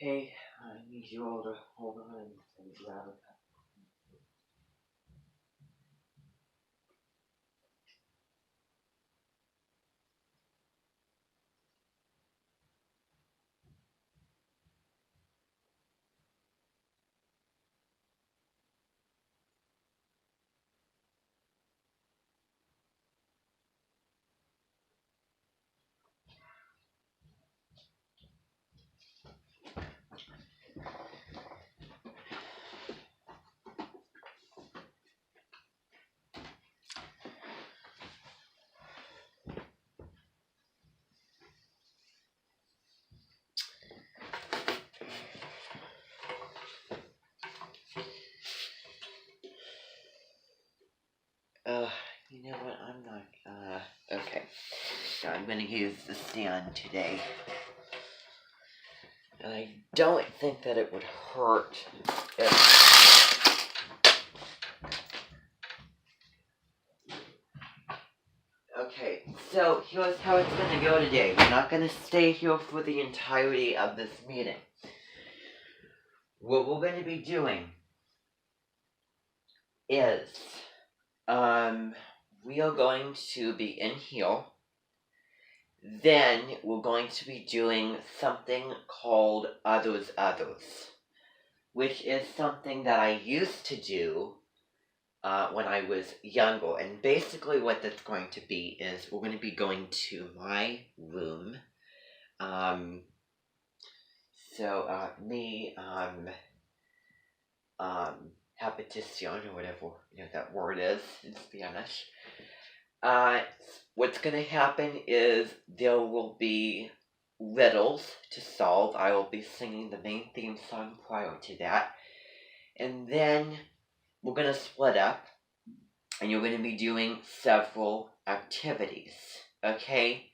Hey, I need you all to hold on and grab a cup. You know what? I'm not, okay. So I'm gonna use the stand today. And I don't think that it would hurt if... Okay, so here's how it's gonna go today. We're not gonna stay here for the entirety of this meeting. What we're gonna be doing is, we are going to be in here. Then we're going to be doing something called Others, which is something that I used to do when I was younger. And basically what that's going to be is we're going to be going to my room. Me, Habitación, or whatever, that word is in Spanish. What's going to happen is there will be riddles to solve. I will be singing the main theme song prior to that. And then we're going to split up, and you're going to be doing several activities, okay?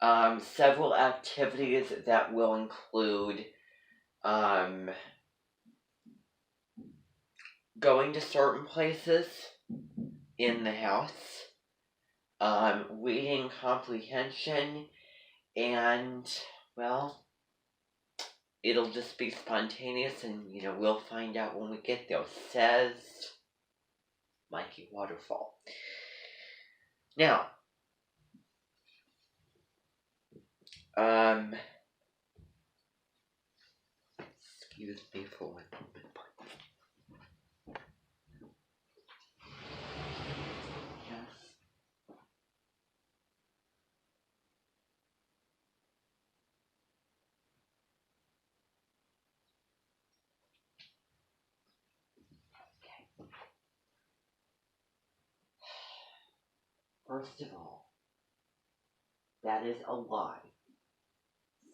Several activities that will include going to certain places in the house, reading comprehension, and, well, it'll just be spontaneous, and, we'll find out when we get there, says Mikey Waterfall. Now, excuse me for 1 moment. First of all, that is a lie.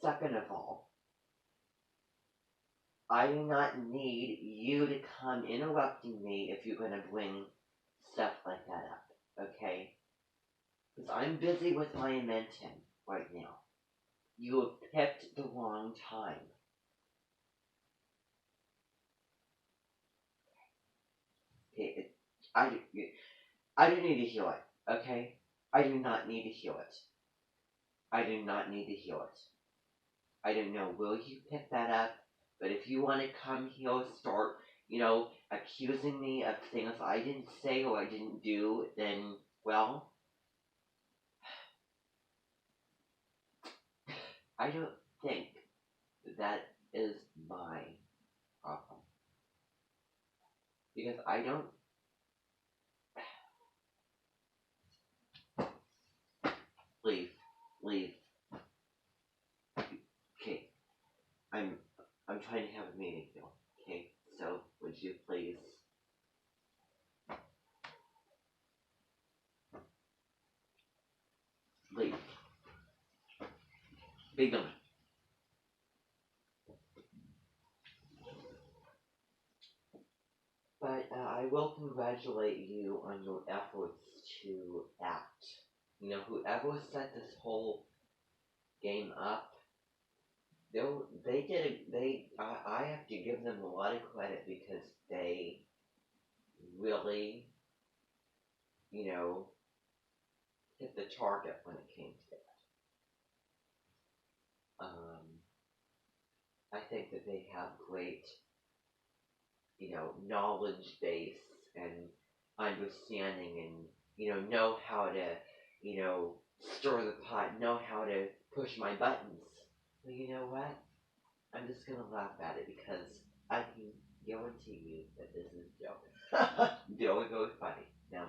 Second of all, I do not need you to come interrupting me if you're going to bring stuff like that up, okay? Because I'm busy with my invention right now. You have picked the wrong time. Okay, I don't need to hear it, okay? I do not need to hear it. I do not need to hear it. I don't know where you picked that up, but if you want to come here and start, accusing me of things I didn't say or I didn't do, then, well, I don't think that is my problem. Because I don't... Leave. Okay, I'm trying to have a meeting here, okay? So, would you please... leave. Be gone. But I will congratulate you on your efforts to act. Whoever set this whole game up, I have to give them a lot of credit because they really, hit the target when it came to that. I think that they have great, knowledge base and understanding and, know how to, stir the pot, know how to push my buttons. Well, you know what? I'm just gonna laugh at it because I can guarantee you that this is a joke. Really, really funny. Now,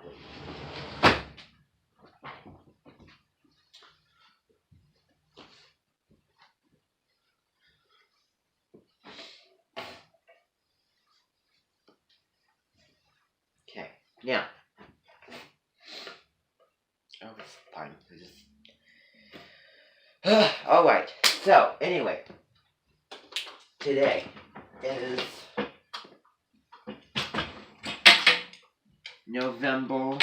okay. Now, oh, it's fine. Alright, so, anyway, today is November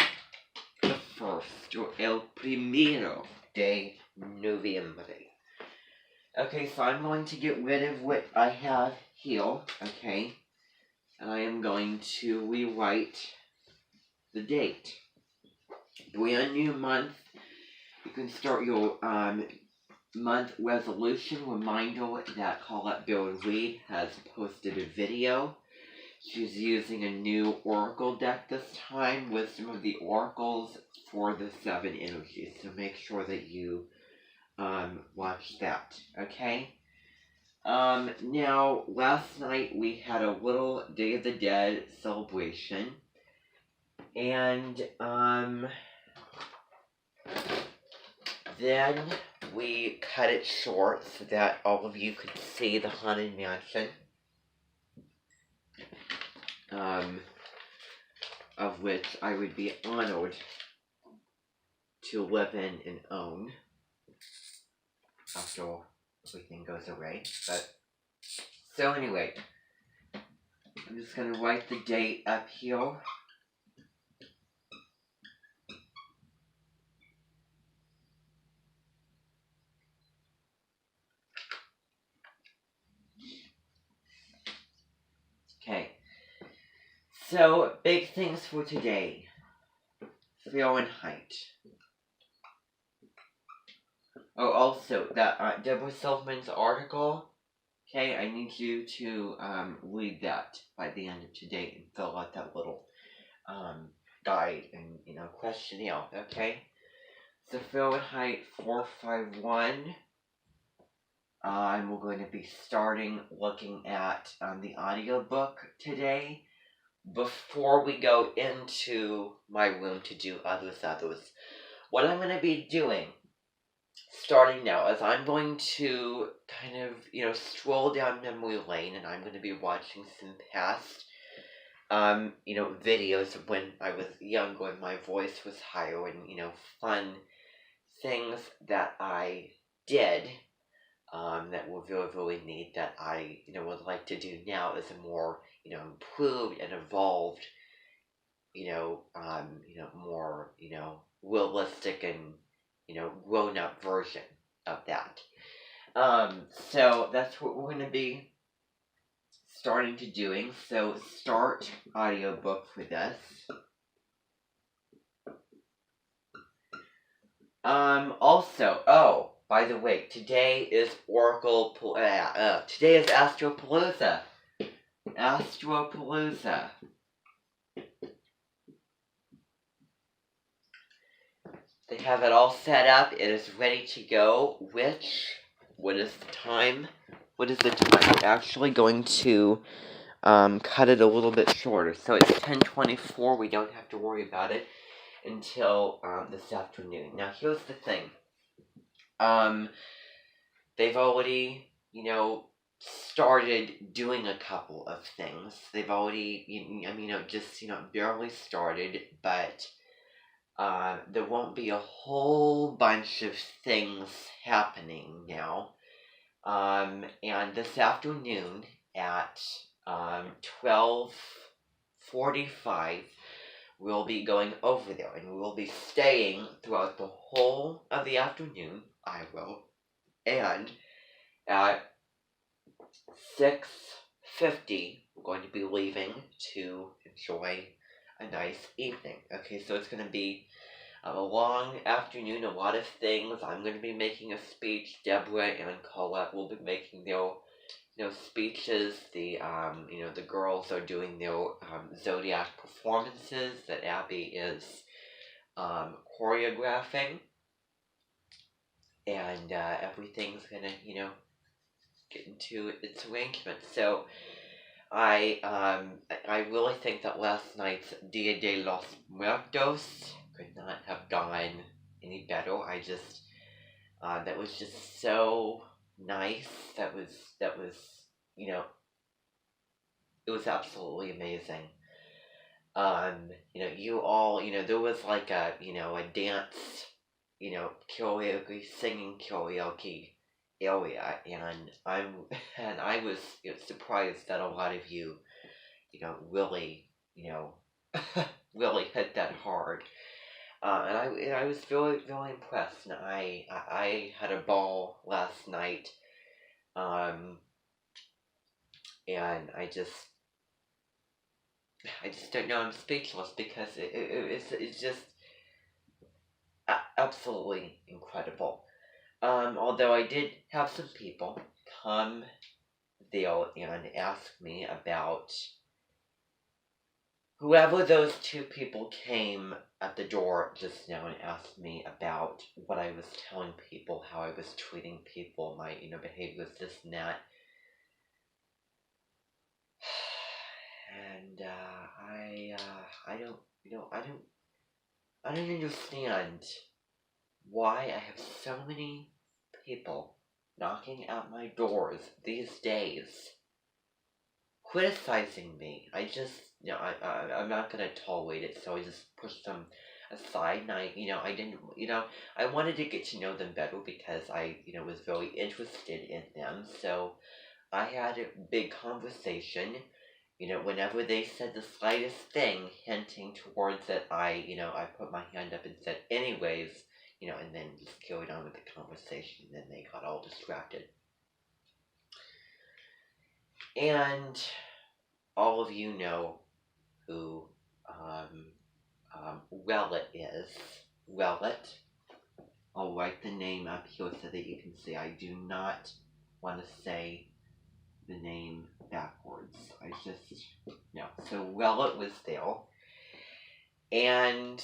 the 1st, or el primero de noviembre. Okay, so I'm going to get rid of what I have here, okay? And I am going to rewrite the date. Brand new month. You can start your month resolution. Reminder that Colette Bill Reed has posted a video. She's using a new oracle deck this time with some of the oracles for the 7 energies. So make sure that you watch that, okay? Now, last night we had a little Day of the Dead celebration. And, then we cut it short so that all of you could see the Haunted Mansion. Of which I would be honored to live in and own after everything goes away. But, so anyway, I'm just going to write the date up here. Okay. So, big things for today. Fahrenheit. Oh, also, that Deborah Silverman's article, okay, I need you to read that by the end of today and fill out that little guide and, questionnaire, okay? So Fahrenheit 451, we're going to be starting looking at the audiobook today before we go into my room to do others. What I'm going to be doing starting now is I'm going to kind of, stroll down memory lane, and I'm going to be watching some past, videos of when I was younger and my voice was higher and, fun things that I did, that were very, very neat that I, would like to do now as a more, improved and evolved, more, realistic and, grown-up version of that. So that's what we're going to be starting to doing. So start audiobook for this. Also, oh, by the way, today is today is Astropalooza. Astropalooza. They have it all set up. It is ready to go. What is the time? What is the time? We're actually going to cut it a little bit shorter. So it's 10:24. We don't have to worry about it until this afternoon. Now here's the thing. They've already, started doing a couple of things. They've already, just, barely started, but there won't be a whole bunch of things happening now. And this afternoon at 12:45, we'll be going over there, and we will be staying throughout the whole of the afternoon. I will. And at 6:50, we're going to be leaving to enjoy a nice evening. Okay, so it's going to be a long afternoon, a lot of things. I'm going to be making a speech. Deborah and Colette will be making their speeches. The girls are doing their zodiac performances that Abby is choreographing, and everything's gonna, get into its arrangement. So I really think that last night's Dia de los Muertos could not have gone any better. That was just so nice. That was you know it was absolutely amazing. You all, there was like a dance, karaoke, singing karaoke area, and and I was surprised that a lot of you, really, really hit that hard. And I was very, very impressed, and I had a ball last night, um, and I just don't know. I'm speechless because it's just absolutely incredible. Although I did have some people come there and ask me about whoever those two people came at the door just now and asked me about what I was telling people, how I was treating people, my behaviors, this and that. And I don't, I don't understand why I have so many people knocking at my doors these days, criticizing me. I just, I'm not gonna tolerate it, so I just pushed them aside, and I didn't, I wanted to get to know them better because I, was very interested in them, so I had a big conversation. Whenever they said the slightest thing hinting towards it, I put my hand up and said, anyways, and then just carried on with the conversation, and then they got all distracted. And all of you know who Wellet is. Wellet. I'll write the name up here so that you can see. I do not want to say the name backwards. No. So Wellet was there. And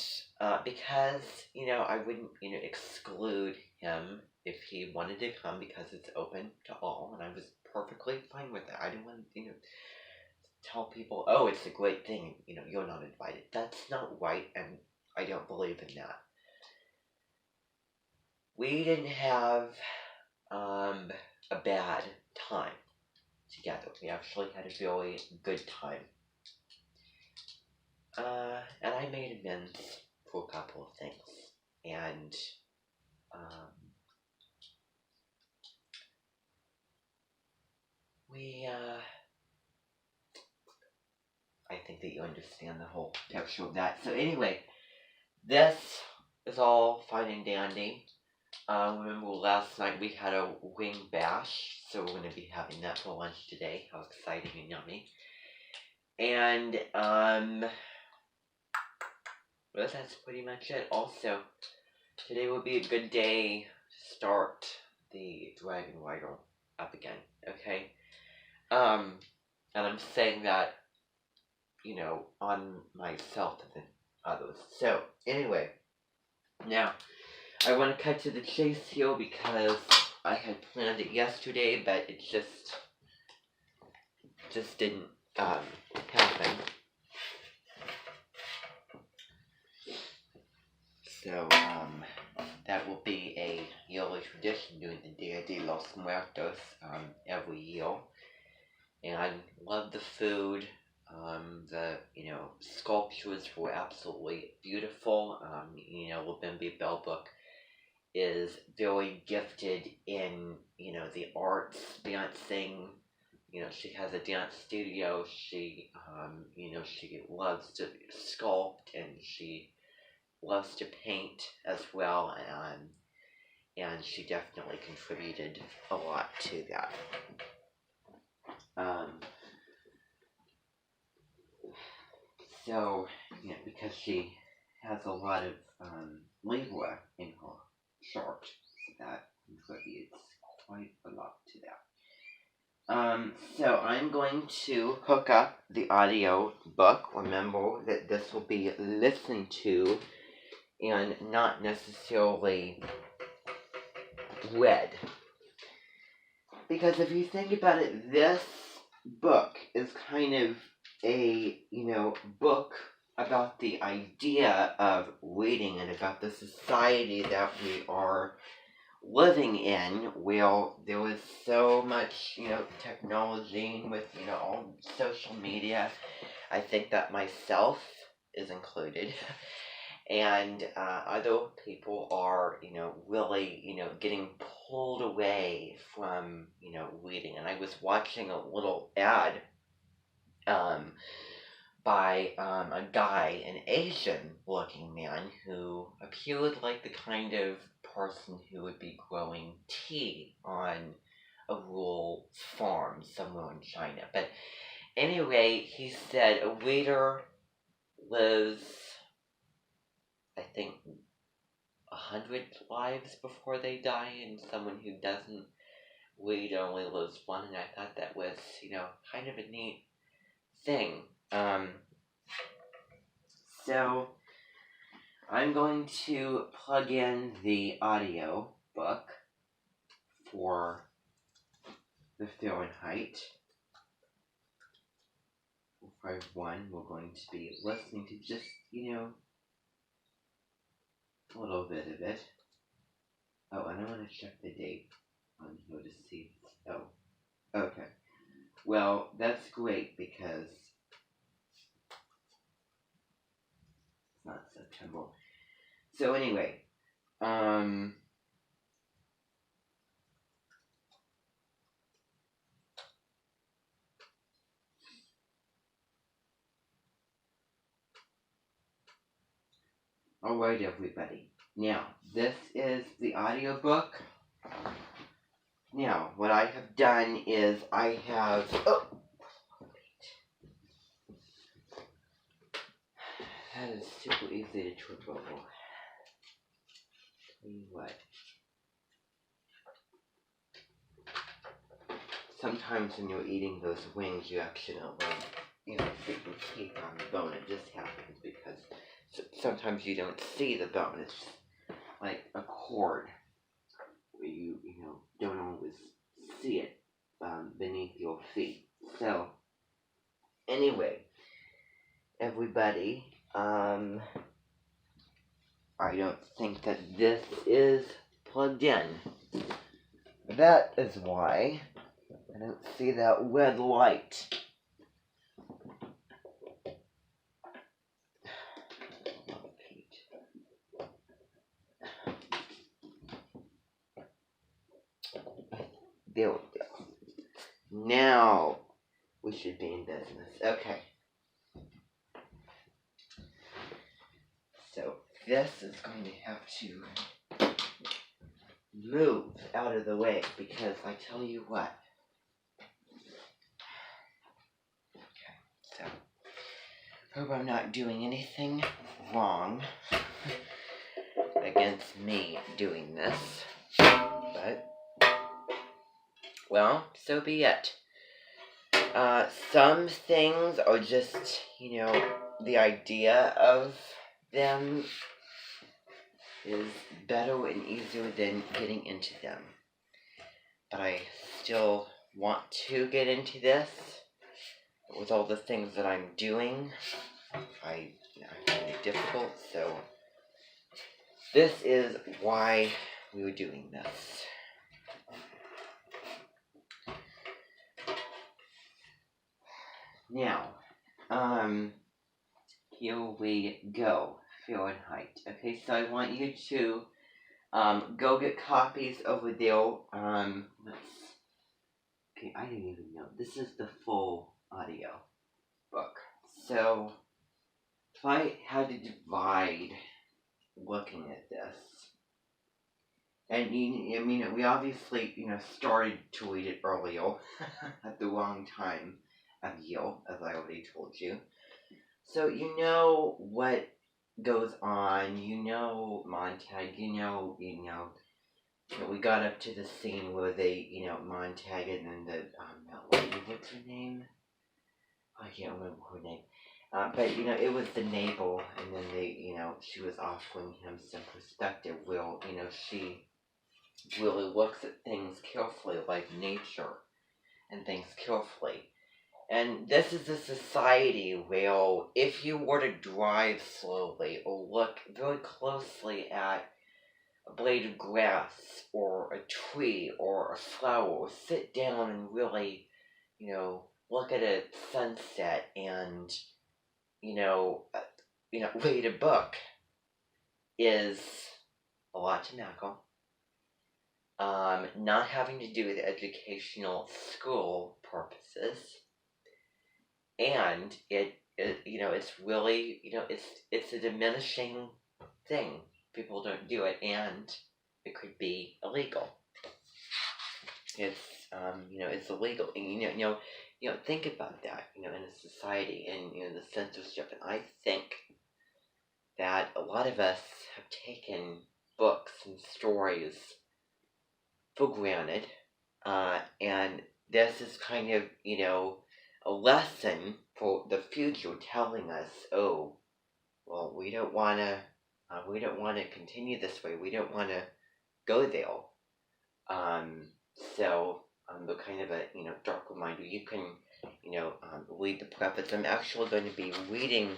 because, I wouldn't, exclude him if he wanted to come because it's open to all, and I was perfectly fine with that. I didn't want to, tell people, oh, it's a great thing, you're not invited. That's not right, and I don't believe in that. We didn't have a bad time together. We actually had a very good time. And I made amends for a couple of things. And I think that you understand the whole texture of that. So anyway, this is all fine and dandy. Remember last night we had a wing bash, so we're going to be having that for lunch today. How exciting and yummy. And, well, that's pretty much it. Also, today will be a good day to start the Dragon Rider up again, okay? And I'm saying that, on myself and others. So, anyway, now, I want to cut to the chase here because I had planned it yesterday, but it just didn't happen. So that will be a yearly tradition, doing the Dia de los Muertos every year. And I love the food. The sculptures were absolutely beautiful. Labimbi Bellbook is very gifted in, the arts, dancing. She has a dance studio. She loves to sculpt, and she loves to paint as well, and she definitely contributed a lot to that. So, because she has a lot of Libra in her chart, so that contributes quite a lot to that. So I'm going to hook up the audio book. Remember that this will be listened to and not necessarily read. Because if you think about it, this book is kind of a, book about the idea of reading and about the society that we are living in, where there is so much, technology with, all social media. I think that myself is included. And other people are, really, getting pulled away from, reading. And I was watching a little ad um, by a guy, an Asian-looking man, who appeared like the kind of person who would be growing tea on a rural farm somewhere in China. But anyway, he said a reader lives, I think, 100 lives before they die, and someone who doesn't read only lives one. And I thought that was, kind of a neat thing. So I'm going to plug in the audio book for the Fahrenheit 451. We're going to be listening to just, a little bit of it. Oh, and I want to check the date on here to see. Oh, okay. Well, that's great because it's not September. So anyway, alright everybody. Now, this is the audiobook. Now, what I have done is I have, that is super easy to trip over. Tell you what. Sometimes when you're eating those wings, you accidentally, stick your teeth on the bone. It just happens because sometimes you don't see the bone. It's just like a cord where you don't always see it beneath your feet. So, anyway, everybody, I don't think that this is plugged in. That is why I don't see that red light. There we go. Now we should be in business. Okay. So this is going to have to move out of the way because I tell you what. Okay, so hope I'm not doing anything wrong against me doing this. But well, so be it. Some things are just, the idea of them is better and easier than getting into them. But I still want to get into this. With all the things that I'm doing, I find it difficult, so this is why we were doing this. Now, here we go. Fahrenheit. Okay, so I want you to go get copies over there. Okay, I didn't even know. This is the full audio book. So, if I had to divide looking at this, and we obviously, started to read it earlier at the wrong time of year, as I already told you. So you know what goes on, Montag, we got up to the scene where they, Montag and then that lady, what's her name? I can't remember her name. But, it was the neighbor, and then she was offering him some perspective. Well, she really looks at things carefully, like nature and things carefully. And this is a society where if you were to drive slowly or look very closely at a blade of grass or a tree or a flower or sit down and really, look at a sunset and, you know, uh, read a book is a lot to tackle. Not having to do with educational school purposes, and it's really, it's a diminishing thing. People don't do it, and it could be illegal. It's it's illegal, and think about that, in a society, and the censorship, and I think that a lot of us have taken books and stories for granted, and this is kind of, a lesson for the future, telling us, oh, well, we don't want to continue this way. We don't want to go there. So the kind of a dark reminder. You can read the preface. I'm actually going to be reading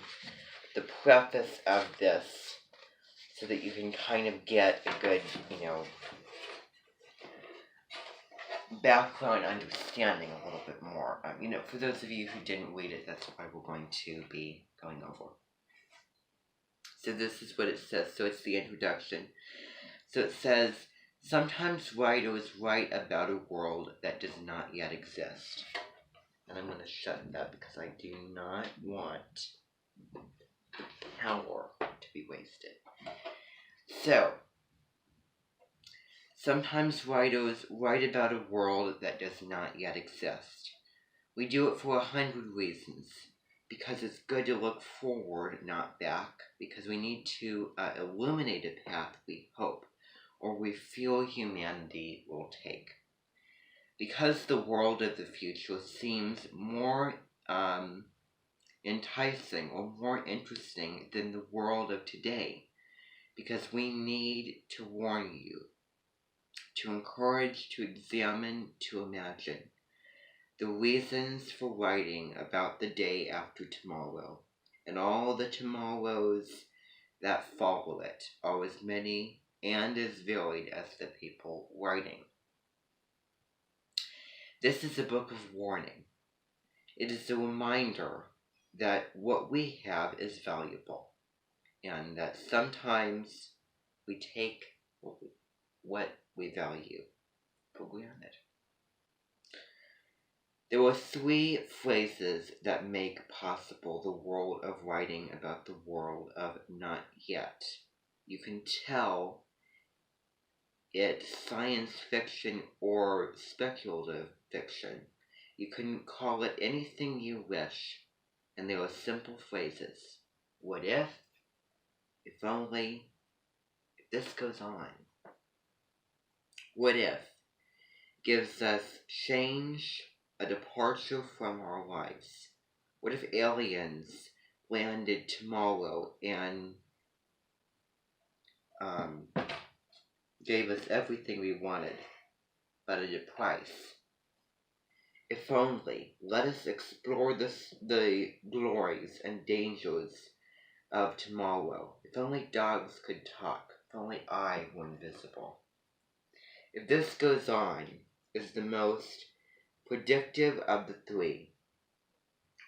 the preface of this so that you can kind of get a good background understanding a little bit more. For those of you who didn't read it, that's why we're going to be going over. So this is what it says. So it's the introduction. So it says, sometimes writers write about a world that does not yet exist. And I'm going to shut that because I do not want the power to be wasted. So, sometimes writers write about a world that does not yet exist. We do it for 100 reasons. Because it's good to look forward, not back. Because we need to illuminate a path we hope, or we feel humanity will take. Because the world of the future seems more enticing or more interesting than the world of today. Because we need to warn you, to encourage, to examine, to imagine the reasons for writing about the day after tomorrow, and all the tomorrows that follow it are as many and as varied as the people writing. This is a book of warning. It is a reminder that what we have is valuable, and that sometimes we take what we value for granted. There are 3 phrases that make possible the world of writing about the world of not yet. You can tell it's science fiction or speculative fiction. You can call it anything you wish, and there are simple phrases. What if only, if this goes on. What if gives us change, a departure from our lives. What if aliens landed tomorrow and gave us everything we wanted, but at a price? If only, let us explore the glories and dangers of tomorrow. If only dogs could talk. If only I were invisible. If this goes on, is the most predictive of the 3.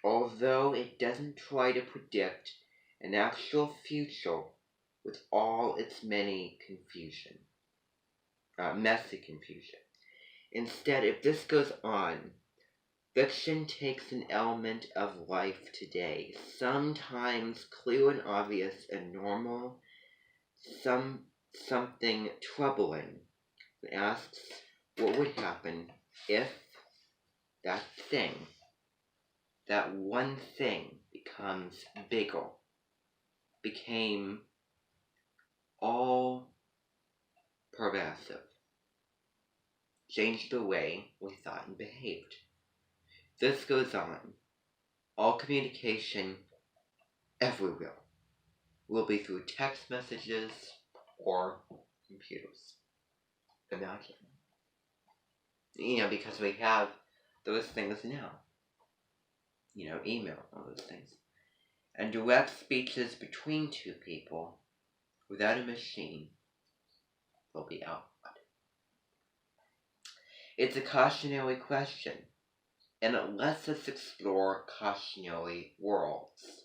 Although it doesn't try to predict an actual future with all its many messy confusion. Instead, if this goes on, fiction takes an element of life today, sometimes clear and obvious and normal, something troubling, and asks what would happen if that thing, that one thing, becomes bigger, became all pervasive. change the way we thought and behaved. This goes on. All communication everywhere will be through text messages or computers. Imagine. Because we have those things now. Email, all those things. And direct speeches between two people without a machine will be outlawed. It's a cautionary question, and it lets us explore cautionary worlds.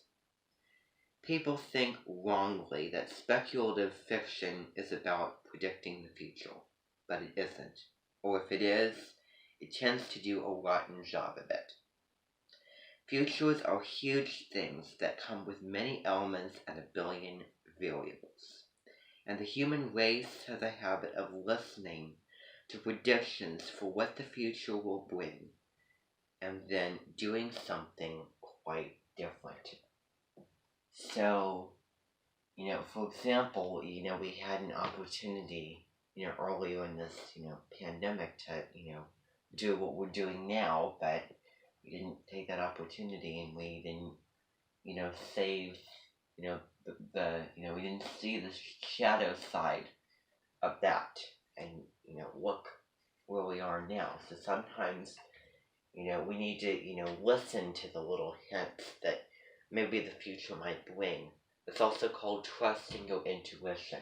People think wrongly that speculative fiction is about predicting the future, but it isn't. Or if it is, it tends to do a rotten job of it. Futures are huge things that come with many elements and a billion variables. And the human race has a habit of listening to predictions for what the future will bring, and then doing something quite different. So, for example, we had an opportunity, earlier in this, pandemic to, do what we're doing now, but we didn't take that opportunity, and we didn't, save, we didn't see the shadow side of that, and, look where we are now. So sometimes, we need to, listen to the little hints that maybe the future might bring. It's also called trusting your intuition.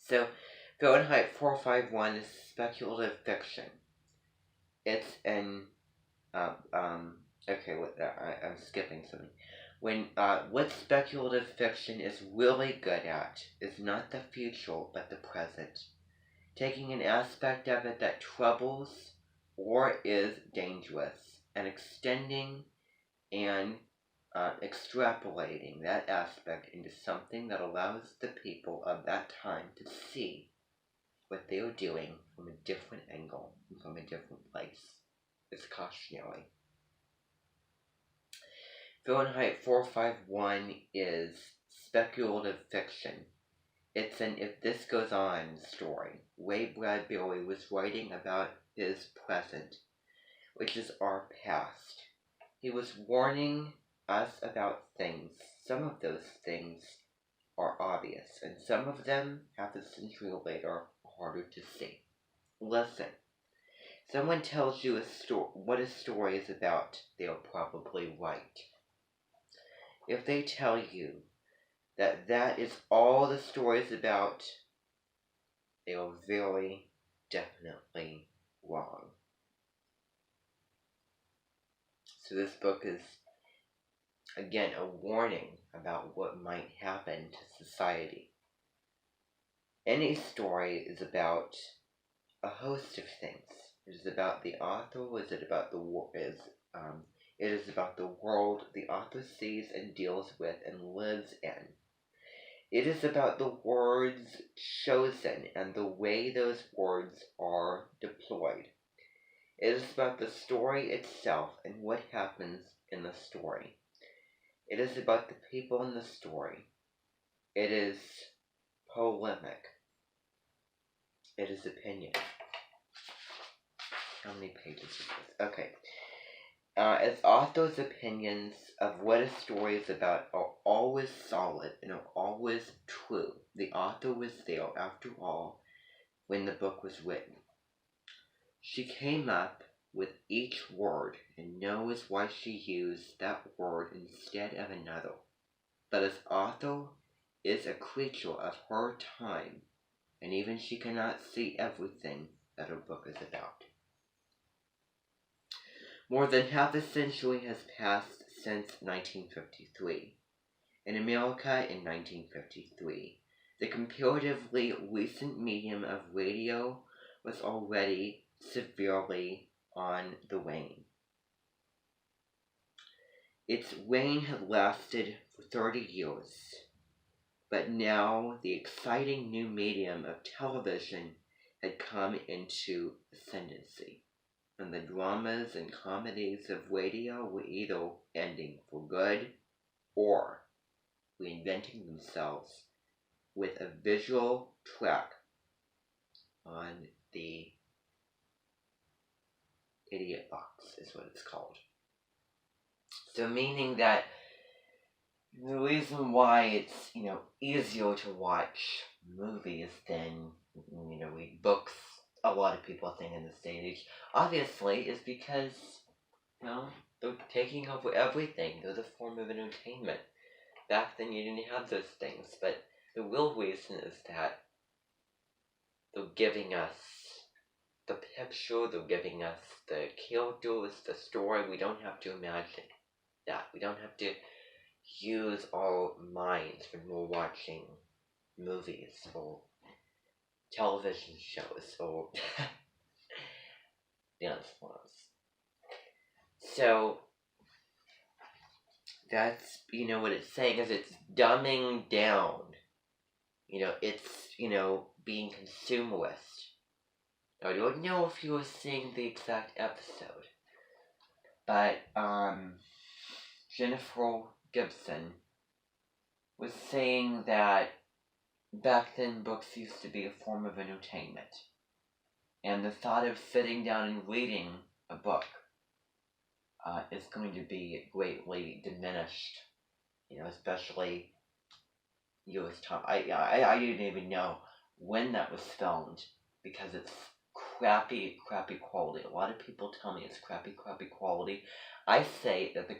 So Fahrenheit 451 is speculative fiction. It's an I'm skipping something. What speculative fiction is really good at is not the future but the present, taking an aspect of it that troubles or is dangerous, and extending and extrapolating that aspect into something that allows the people of that time to see what they are doing from a different angle and from a different place. It's cautionary. Fahrenheit 451 is speculative fiction. It's an if this goes on story. Ray Bradbury was writing about his present, which is our past. He was warning us about things. Some of those things are obvious, and some of them, half a century later, are harder to see. Listen. Someone tells you what a story is about, they are probably right. If they tell you that is all the story is about, they are very definitely wrong. So this book is, again, a warning about what might happen to society. Any story is about a host of things. It is about the author. It is about the world the author sees and deals with and lives in. It is about the words chosen and the way those words are deployed. It is about the story itself and what happens in the story. It is about the people in the story. It is polemic. It is opinion. How many pages is this? Okay. As authors' opinions of what a story is about are always solid and are always true. The author was there, after all, when the book was written. She came up with each word and knows why she used that word instead of another. But as author is a creature of her time, and even she cannot see everything that her book is about. More than half a century has passed since 1953. In America in 1953, the comparatively recent medium of radio was already severely on the wane. Its reign had lasted for 30 years, but now the exciting new medium of television had come into ascendancy, and the dramas and comedies of radio were either ending for good or reinventing themselves with a visual track on the idiot box, is what it's called. So meaning that the reason why it's, easier to watch movies than, read books, a lot of people think in this day and age, obviously, is because, they're taking over everything. They're the form of entertainment. Back then you didn't have those things, but the real reason is that they're giving us the picture, they're giving us the characters, the story. We don't have to imagine that. We don't have to use our minds when we're watching movies or television shows or dance forms. So that's, what it's saying is it's dumbing down. It's, being consumerist. I don't know if you were seeing the exact episode, but Jennifer Gibson was saying that back then books used to be a form of entertainment, and the thought of sitting down and reading a book is going to be greatly diminished. Especially U.S. time. I didn't even know when that was filmed because it's crappy quality. A lot of people tell me it's crappy quality. I say that the